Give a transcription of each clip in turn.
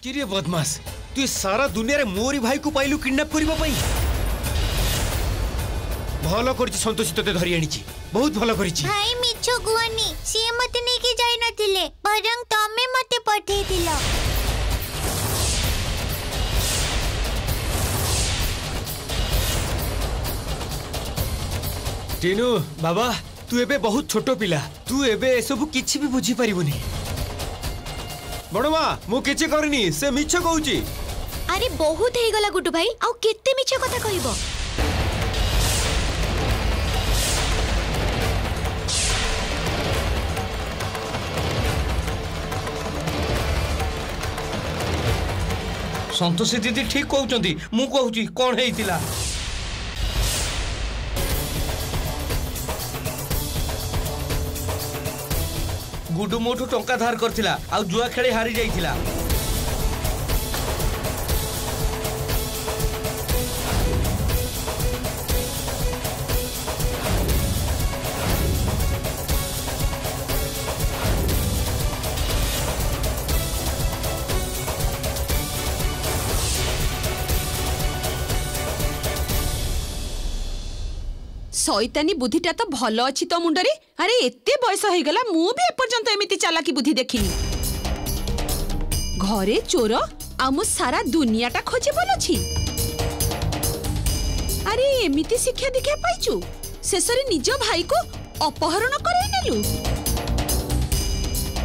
किरे बदमाश तू सारा दुनिया रे मोरी भाई को पाइलु किडनैप करबा पई भलो करछि संतोषी तते धरि आनिछि बहुत भलो करछि भाई मिछो गुआनी सी मते नै के जाई नथिले बरंग तमे मते पठेई दिलो टीनू बाबा तू एबे बहुत छोटो पिला तू एबे एसबु किछि भी बुझी परिबुनी बड़मा मु किछि करनी से मिछ कहूची अरे बहुत हे गला गुड्डू भाई आउ केते मिछ कथा कहइबो संतोषी दीदी ठीक कहउचंदी मु कहूची कोन हेइतिला गुडू मोठू टंका धार करथिला आ जुआ खेली हारी जाइथिला सैतानी बुद्धिटा तो भल अच्छी तो मुंडरे अरे एते बयस हो गला मु भी एपर्यंत एमिति चालाकी बुद्धि देखिनी घरे चोर आ मु सारा दुनियाटा खोजे बोल छी अरे एमिति शिक्षा दीक्षा पाइचु शेषरे निज भाई को अपहरण करे नेलु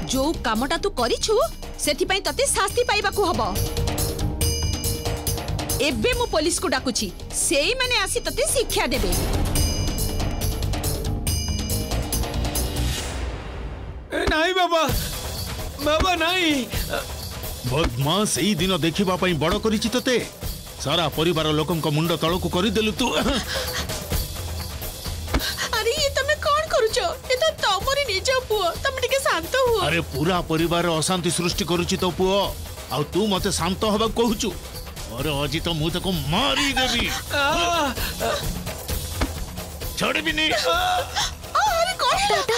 जो कामटा तू करिछु सेथि पई तते शास्ति पाइबा को हबो एबे मु पुलिस को डाकुची सेई माने आसी तते शिक्षा देबे नहीं बाबा बाबा नहीं बदमाश एई दिन देखिबा पई बड़ करिछि तते सारा परिवार लोकन को मुंड तळ को करि देलु तू अरे ये तमे कोन करूछो ये तो तमरी निज पुओ तमे टिके शांत हो अरे पूरा परिवार अशांति सृष्टि करूछि तो पुओ आ तू मते शांत होबा कहूछु अरे अजी तो मु तको मारी देबी छोड़बी नहीं अरे कोन दादा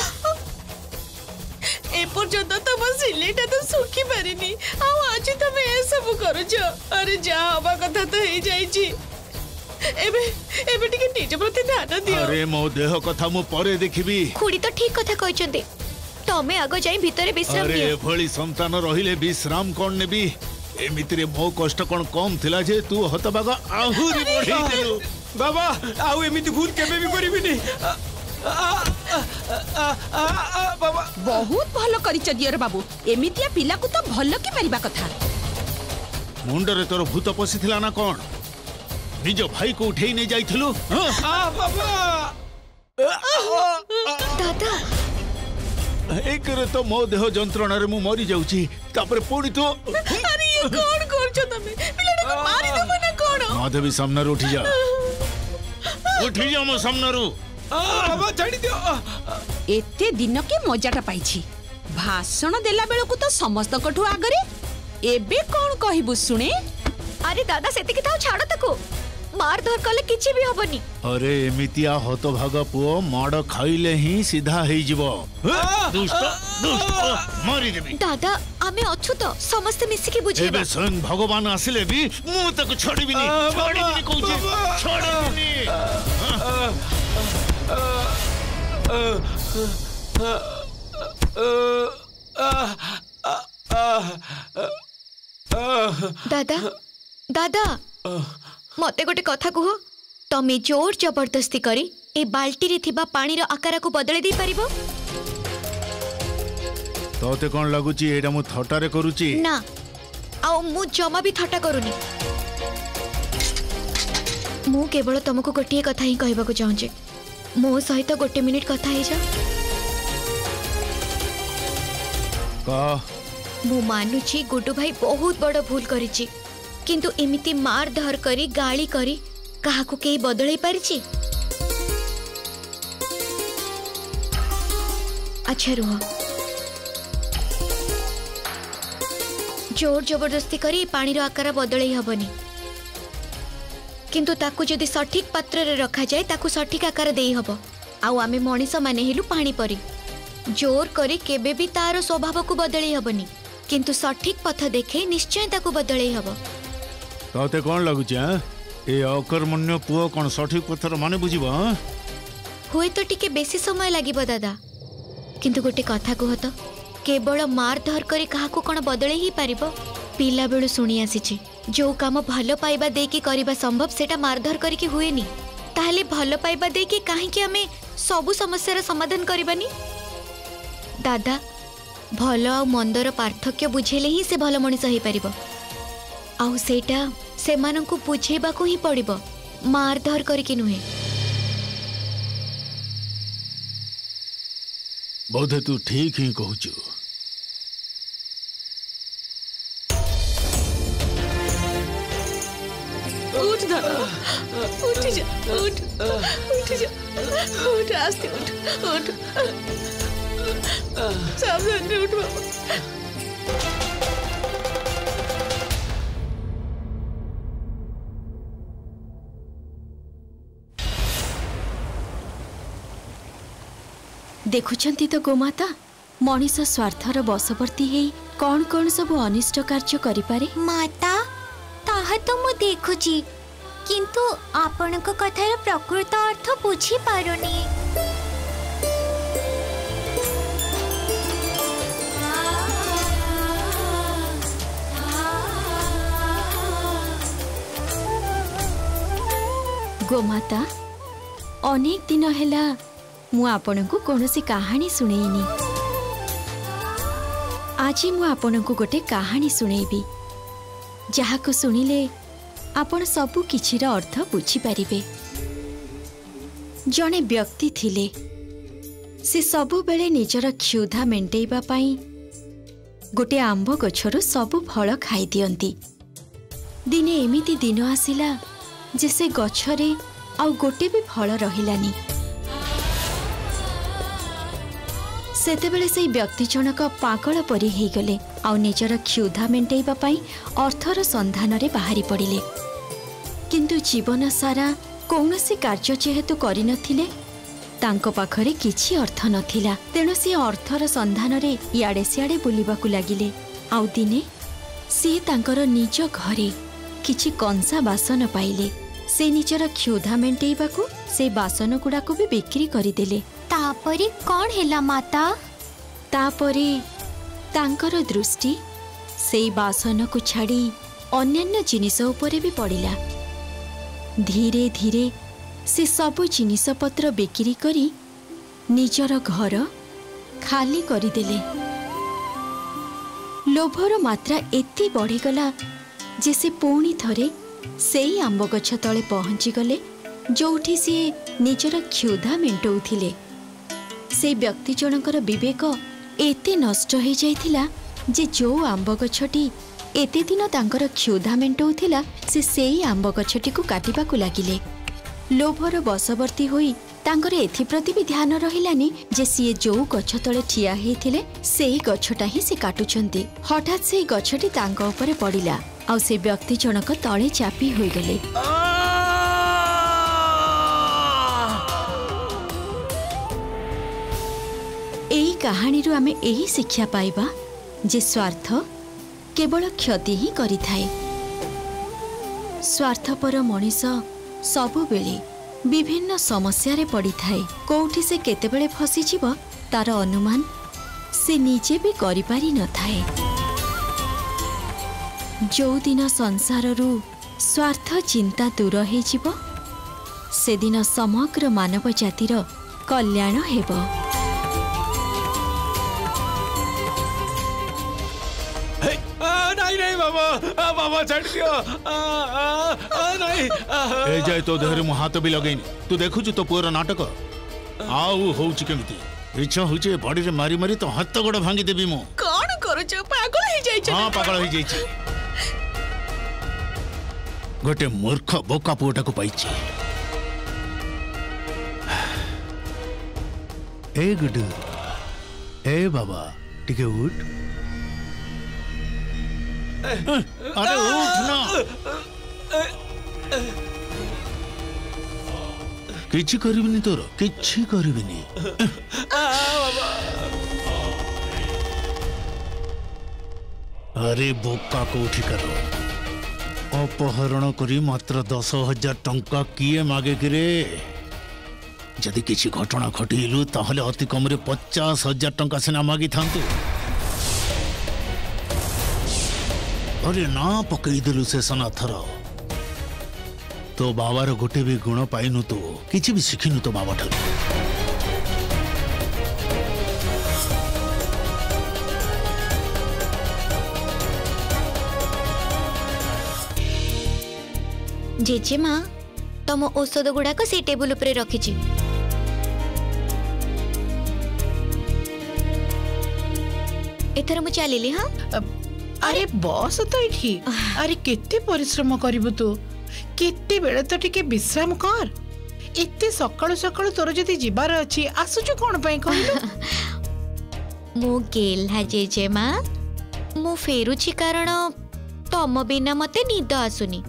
एपर्यंत तुम सिलेटा तो सुखी पारिनी आज तुम ए सब करुच अरे जा हवा कथा तो हो जाइछि एबे एबे टिके निज प्रति ध्यान दियो अरे मो देह कथा मु परे देखिबी खुड़ी तो ठीक कथा कहचंदे तमे आगो जाई भीतरे विश्राम अरे दियो भली संतान रहिले विश्राम कोन नेबी एमितिरे मो कष्ट कोन कम थिला जे तू हतबागा आहुरी बढ़ी देलु बाबा आउ एमिति भूल केबे भी करिबिनी बाबा बहुत भलो करिच दियर बाबू एमितिया पिला को तो भलो की मारिबा कथा मुंडरे तोर भूत पसिथिला ना कोन निज भाई को उठेई नै जाइथिलु बाबा दादा एक रे तो मो देह जंत्रणा रे मु मरी जाउची तापर पुणी तो अरे ये कोन करछ तमे पिलाडा को मारि देबो ना कोन माधवी सामने उठी जा मो सामने बाबा छाड़ी दियो एते दिन के मजाटा पाइछि भाषण देला बेल को तो समस्त कठु आगरे एबे कोन कहिबु सुने अरे दादा सेति के ताऊ छाड़ो तको मार धर कले किछि भी होबनी अरे एमितिया हतभाग पुओ माड़ खाइले ही सीधा हेई जिवो दुष्ट दुष्ट मारी देबी दादा आमे अछु तो समस्त मिसी के बुझेबा एबे स्वयं भगवान आसिले भी मु तक छोड़बिनी कहूची छोड़बिनी दादा दादा मते गोटे कथा कह तमे जोर जबरदस्ती करी ए बाल्टी रे थिबा पानी रो आकार को बदले दी परिबो तोते कोन लागुची एडा मु थटारे करूची ना आ मु जमा भी थटा करूनी मु केवल तुमको गोटे कथा ही कहबा को चाहूचे मो सहित गोटे मिनिट कथा ही जा का मु मानुची गुड्डू भाई बहुत बड़ भूल करिची किंतु एमिति मार धर करी गाली करी कहा को केही बदलै पारिची अच्छा रुह जोर जबरदस्ती करी पानी रो आकार बदलै हबनी किंतु ताकू जदि सठिक पात्र रे रखा जाए ताकू सठिक आकार देई हबो आउ आमे मनीष माने हेलु पानी परी जोर करी केबे भी तार स्वभाव को बदलै हबनी किंतु सठिक पथ देखे निश्चय ताको बदलई हबो। तते कौन लगुच ए अकर्मण्य पुओ कौन सठिक पथर माने बुझिबो? हुए तो टिके बेसी समय लागिबो दादा, किंतु गोटे कथा कह तो केवल मार धर करे काहाकू कौन बदले ही पारिबो? पिला बेलु सुनी आसीछि जो काम भल पाइबा देकी करिबा संभव सेटा मारधर करिके हुएनी, ताहले भल पाइबा देकी काहेकि आमे सबु समस्यार समाधान करिबानी? दादा भल आ मंदर पार्थक्य बुझेले ही से भल मनिष हेई पारिबो, आउ सेटा सेमानंकु बुझेबाकू ही पड़िबो, मारधर करिके नुहे। बोधे तू ठीक ही कहूचु। उठ धन, उठ जा, उठ जा, उठ आस्ते उठ सावधान रे उठ बाबा। देखुछंती तो गोमाता मनीष स्वार्थर बशवर्ती हेई कौन कौन सब अनिष्ट कार्य करि पारे। माता ताहा तो मु देखुची, किंतु आपनक कथार प्रकृत अर्थ बुझी पारुनी। गोमाता अनेक दिन हेला मु आपनकु कोनोसी कहानी सुनेइनी। आज मु आपनकु गोटे कहानी सुनेबी, जहाको सुनिले आपण सबु किछिर अर्थ बुझी पारिबे। जणे व्यक्ति थिले, से सबु बेले निजर क्षुधा मेंटेइबा पाई गोटे आंब गछरु सबु फल खाई दियंती। दिने एमिति दिन आसिला जे से गछरे आउ गोटे भी फल रहिलानी। सेतेबेले से व्यक्ति जनक पागल परी हेई गले, आउ निजर क्षुधा मेंटेइबा पाई अर्थर संधान रे बाहरी पड़िले। किंतु जीवन सारा कौनसी कार्य जेहेतु करि नथिले, तांको पाखरे किछि अर्थ नथिला। तेणु से अर्थर संधान रे इयाडे सियाडे बुलिबाकू लागिले। आउ दिने से तांकर निज घरे किछि कंसा बासन पाइले। से निजर क्षुधा मेंटेइबाकू से बासन गुड़ाको भी बिक्री करिदेले। तापरे कौन हेला माता? तापरे तांकर दृष्टि से बासन को छाड़ी अन्यान्य जिनिस उपरे भी पड़िला। धीरे धीरे से सबु जिनिस पत्र बिक्री करी निजर घर खाली करिदेले। लोभर मात्रा एति बढ़ीगला जे से पुणी थरे सेई आंब गछ तले पहुंची गले जोठी सी निजर क्षुधा मेंटौथिले। से व्यक्ति जनकर विवेक एते नष्ट हो जाइथिला जे जो आंब गछटी एते दिन तांकर क्षुधा मेंटौथिला से सेई आंब गछटी को काटिबाकू लागिले। लोभर बशवर्ती होई तांकर एथि प्रति भी ध्यान रहिलानी जे सीए जो गछ तले ठिया हेथिले सेई गछटा ही से काटुछंती। हठात सेई गछटी तांक ऊपर पड़िला आउ से व्यक्ति जनक तले चापी होई गले। एही कहानी रू आमे एही शिक्षा पाइबा जे स्वार्थ केवल क्षति ही करिथाए। स्वार्थपर मनीष सबु बेले विभिन्न समस्या रे पड़ी थाए। कोठी से केतेबेले फसी जीव तार अनुमान से निजे भी करि पारि न थाए। जो दिन संसार रू स्वार्थ चिंता दूर हे जीव से दिन समग्र मानव जातिर कल्याण हेब। नहीं नहीं बाबा बाबा छाड़ दियो नहीं ए जाए तो देहरे मु हाथ भी लगेनी। तू देखुछु तो पुअर नाटक आउ होउछि केमिति इच्छा होउछि बॉडी रे मारी मारी तो हाथ गोड़ भांगी देबी मु। कौन करूछ? पागल हे जाई छ। हां पागल हो जाई छ। गोटे मूर्ख बोका पुओटा को पाइछि। ए गुडू ए बाबा टिके उठ। अरे उठ ना। किछि करिबिनी तोर किछि करिबिनी। अरे बोका कोठी कर अपहरण करी मात्र 10,000 टंका किए मागे कि रे जदि किसी घटना घटिलु ताहले अति कम रे 50,000 टंका सिना मागी थांतु। अरे ना पकईदेलु से सनाथर तो बाबार गोटे भी गुण पाइनु तो किछि भी शिखिनु तो बाबा ठारू। जेजेमा तम औषध गुड़ाक से टेबुल उपरे रखिछि। एथर मु चलिली। हाँ अरे बस तो इठी। अरे केते परिश्रम करिवु तू केते बेले तो टिके विश्राम कर। एते सकाळु सकाळु तोर जदी जिबार अछि आसुचु कोन पई कहलु। मु गेल्हा जेजेमा मु फेरुछि कारण तम बिना मते निद आसुनी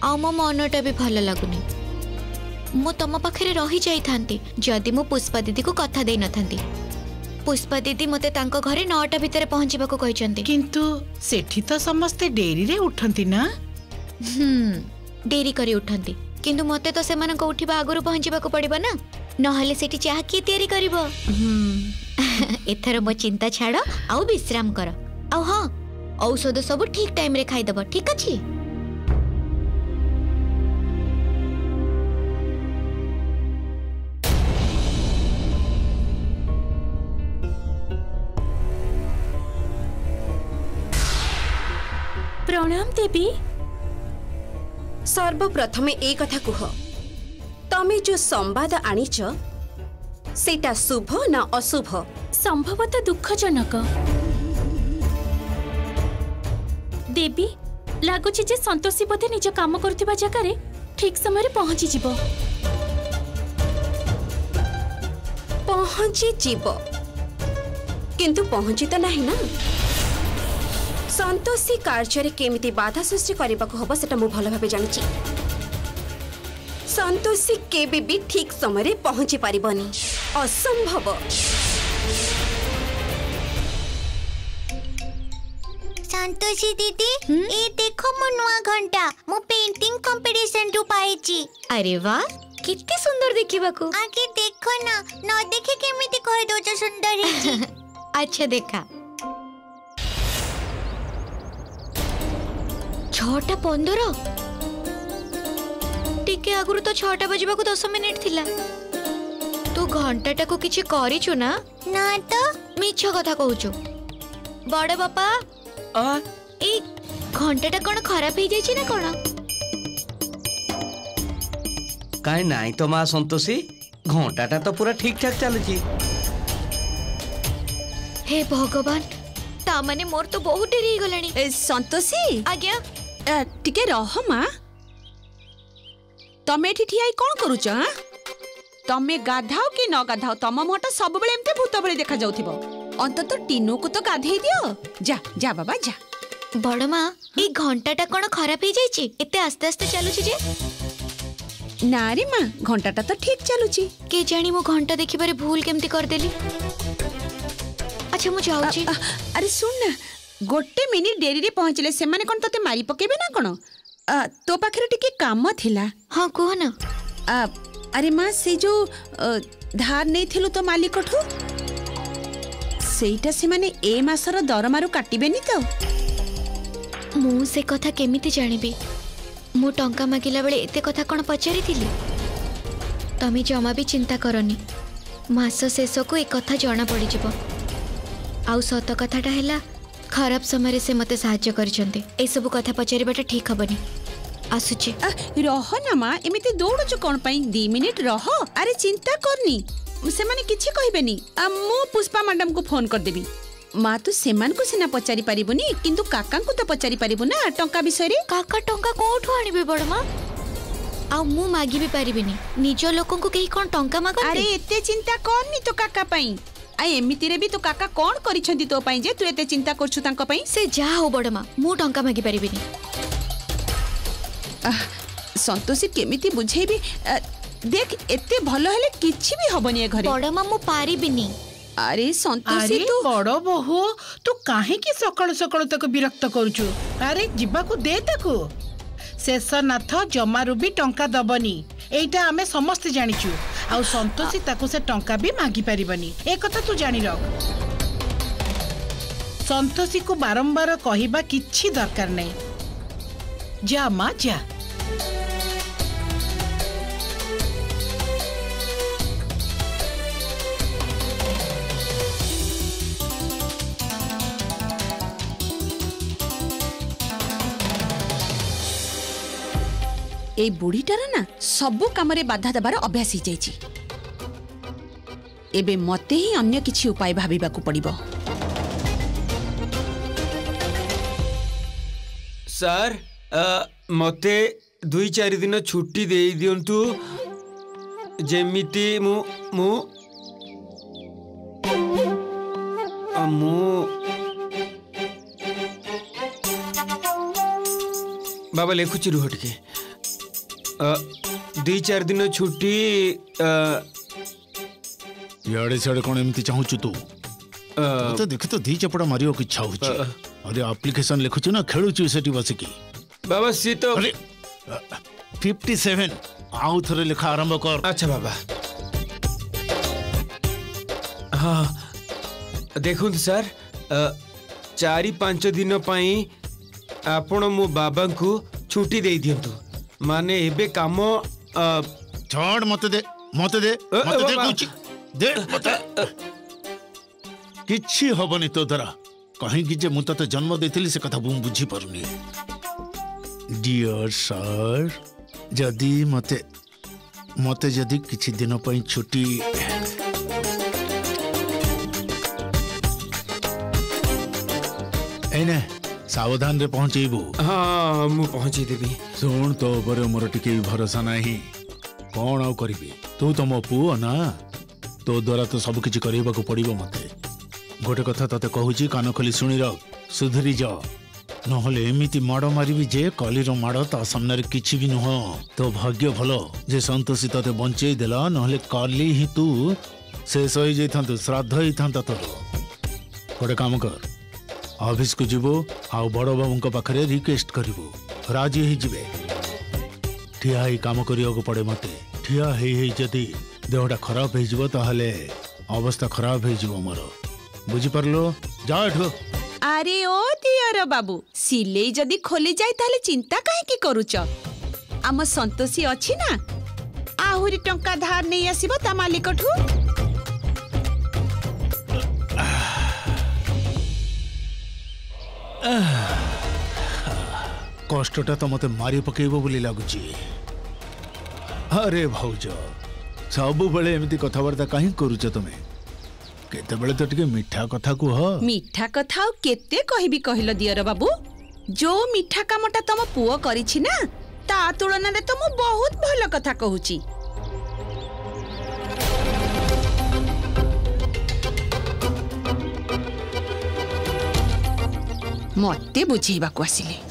आ मो मनटा भी भल लगुनी। मु तम पाखरे रही जाई थांती जदि मु पुष्पा दीदी को कथा देई न थांती। पुष्पा दीदी मते तांको घरे 9टा भितर पहुंचीबा को कहिसंती। किंतु सेठी तो समस्ते डेरी रे उठंती ना। डेरी करी उठंती किंतु मते तो सेमान को उठीबा आगुरु पहुंचीबा को पड़िबो ना नहले सेठी चाह की तयारी करिवो। एथर मो चिंता छाड़ आ विश्राम कर। आ हां औषध सब ठीक टाइम रे खाई दबो। ठीक अछि। प्रणाम देवी। सर्वप्रथमे ए कथा कुह तमे जो संवाद आनीच सेटा शुभ ना अशुभ? संभवतः दुखजनक। देवी लागुची जे संतोषी बोधे निज काम करथिबा जगह रे ठीक समय रे पहुंची जिवो। पहुंची जीव किंतु पहुंची तो नहीं ना। संतोषी कार्य केमिति बाधा सृष्टि करने को हबो सेटा मु भल भाबे जानिछि। संतोषी केबे भी ठीक समय रे पहुंची पारिबनी असंभव। संतोषी दीदी ए देखो मो नुआ घंटा मो पेंटिंग कंपटीशन रु पाइछि। अरे वाह कितने सुंदर देखिबा को। आगे देखो ना न देखे केमिति कहि दो जो सुंदर है। अच्छा देखा 6:15 टिके आगुरु तो 6टा बजिबा को 10 मिनिट थिला। तू घंटाटा को किछि करिछु ना? ना तो मिछ कथा कहूछु। बड़े बापा ए घंटाटा कोन खराब हो जाइछि ना कोन? काई नाई तो मां संतोषी घंटाटा तो पूरा ठीक ठाक चलुची। हे भगवान ता माने मोर तो बहुत देरी हो गलानी। संतोषी आज्ञा टिके रह मां। तमे एठी ठियाई कोन करूछ? हां तमे गाधाओ कि न गाधाओ तम मोटा सब बेले एमते भूत बेले देखा जाउथिबो। अंतत टीनू को तो गाधेई दियो। जा जा बाबा जा। बड़ मां ए घंटाटा कोन खराब हो जाइछि? एते आस्ते आस्ते चलुछि जे। ना रे मां घंटाटा तो ठीक चलुछि। के जानी मो घंटा देखिबारे भूल केमती कर देली। अच्छा मु जाउछि। अरे सुन ना गोटे मिनिट डेरी रे पहुंचले से माने कोन तते मारी पकेबे ना कोन? तो पाखरे टिके काम थिला। हां कहो ना। अरे मां से जो धार नहीं थिलु तो मालिक ठो सेटा से माने ए मासर दरमारु काटिबेनी तो? मु से कथा केमिति जानिबी? मु टंका मागिला बेले एते कथा कोन पचारि थिली? तमे जमा भी चिंता करनी मास शेष को एक कथा जाना पड़ी जिवो। आउ सत कथाटा हैला खराब समय से मते सहाय्य करछन्ते। ए सब कथा पचारिबाटा ठीक हबनी। आसुची रह ना मां एमिति दौड़ुच कोन पई? 2 मिनिट रह। अरे चिंता करनी से माने किछि कहबेनी। मु पुष्पा मैडम को फोन कर देबी। मां तो सेमान को सिना पचारि परिबोनी किंतु काका को तो पचारि परिबो ना टंका विषय रे। काका टंका कोठो आनिबे बड़ मां? आ मु मागी भी परिबिनी निज लोकन को केही कोन टंका मागन? अरे एते चिंता करनी तो काका पई। आ एमिति रे भी तो काका कोन करिसंती तो पई जे तू एते चिंता करछु तांका पई? से जा हो बड़ मां मु टंका मागी परिबिनी। संतोषी केमिति बुझेबी? देख एते भलो हेले किछि भी हबनी ए घरे। बड़ मां मु पारिबिनी अरे संतोषी अरे तू बड़ बहु तू काहे की सकाळु सकाळु तक विरक्त करूछु। अरे जिबाकू दे ताकू। शेषनाथ जमारू भी टंका दबनी एटा आमे समस्त जानिछु। आ संतोषी ताकू से टंका भी मागी परिबनी ए कथा तू जानि रख। संतोषी को बारंबार कहिबा किछि दरकार नै। जा मां जा। ए बुढ़ीटार ना सबु काम बाधा देवार अभ्यास हो जाइछि। एबे मते ही अन्य किछि उपाय भाबिबाकू पड़िबो। सर मते 2-4 दिन छुट्टी दे दियंतु जेमिति मु मु मु बाबा लेखुची रुह टिके 2-4 दिन छुट्टी याडे साडे कोन एमती चाहूछु तू तो देख तो दी चपड़ा मारियो की इच्छा होची। अरे एप्लीकेशन लिखुछु ना खेलुछु सेठी बसिकी बाबा सी तो अरे 57 आउ थरे लिखा आरंभ कर। अच्छा बाबा हाँ देखु सर 4-5 दिन पाई आपण मो बाबा को छुट्टी दे दियंतु माने एबे काम छोड़ मत दे कुछ दे मत किछि हबनी तो दरा कहीं कि जे मु तते जन्म देथिली से कथा बुम बुझी परुनी। डियर सर जदी मते जदी किछि दिन पई छुट्टी एने सावधान रे पहुंचेबू। हाँ मु पहुंची देबी। सुन तो बरे मोर टिके भरोसा नाही कौन आउ करिबी तू तो मो पुओ ना तो द्वारा तो सब किछि करेबा को पड़िबो मते। गोटे कथा तते कहूची कान खोली सुनी रख सुधरी जा नहले एमिति माड़ मारिबी जे कलीर माड़ ता सामने रे किछि भी नुह। तो भाग्य भलो जे संतोषी तते बंचेई देला नहले काली ही तू शेष होई जैथांतु श्राद्ध होइथांता तोर। गोटे काम कर ऑफिस को जीवो आउ बड़ बाबू पाखरे रिक्वेस्ट करिवो राजी ही जिवे। ठिया ही काम करियो को पड़े मते ठिया ही जदी देहटा खराब हो जिवो ताहले अवस्था खराब हो जिवो मोर बुझी परलो जा एठो। अरे ओ दियर बाबू सिलेई जदी खोली जाय ताले चिंता काहे की करूच। आम संतोषी अछि ना आहुरी टंका धार नै आसीबो ता मालिकठू। कष्टटा तो मते मारी पकेइबो बोली लागुची। अरे भौज सब बेले एमिति कथावार्ता काहे करूछ तमे केते बेले तो टिके मीठा कथा कुह। मीठा कथा केते कहबी कहलो दियर बाबू जो मीठा कामटा तम पुओ करिछि ना ता तुलना रे तो मु बहुत भलो कथा कहूची। मते बुझेबा को आसिले।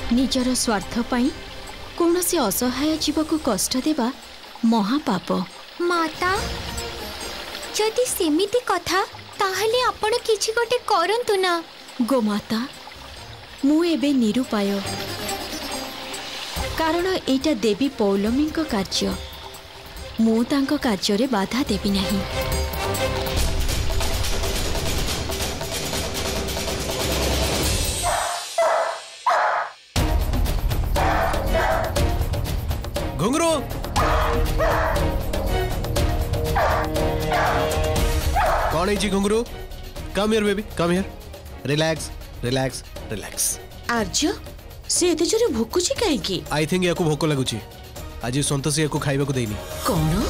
निजर स्वार्थ पाई कौन से असहाय जीव को कष्ट देवा महापाप। माता जदि सेमिति कथा ताहले आपण किछि गोटे करंतु ना। गोमाता मु एबे निरुपाय कारण एटा देवी पौलमी कार्य मु तांको कार्य रे बाधा देबी नहीं। घुंगरू कौन है Ghungroo come here baby come here relax relax relax. आर्य से एते जोरे भोकुची काहे की। आई थिंक याको भोक लागुची आज संतोषी याको खाइबा को देनी। कौन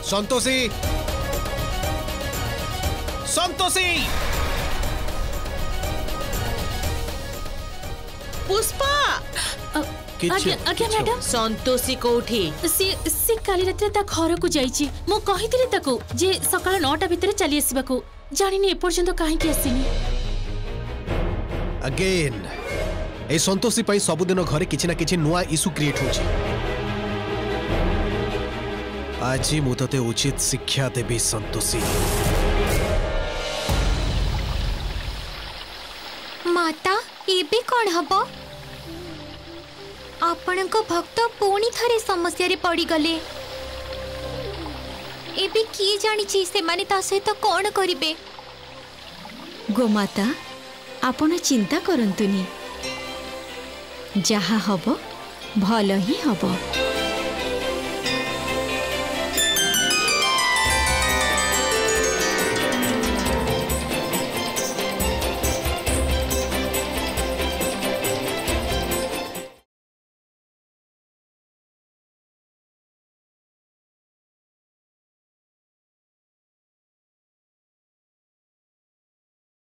संतोषी संतोषी पुष्पा आज्ञा मैडम संतोषी कोठी सी काली रात ता घर को जाइछि मु कहिथिले ताको जे सकाळ 9टा भितर चली आसीबाको जानिनी ए पर्यंत काहे की आसीनी अगेन ए संतोषी पई सबुदिन घरे किछि ना किछि नुआ इशू क्रिएट होछि आज मु तते उचित शिक्षा देबी संतोषी माता एबे कौन हबो आपणको भक्त पुणी थरे समस्या रे पड़ी गले एबे की जानि छी से माने ता सहित कोन करिवे गोमाता आपण चिंता करंतुनी जहा हबो भल ही हबो।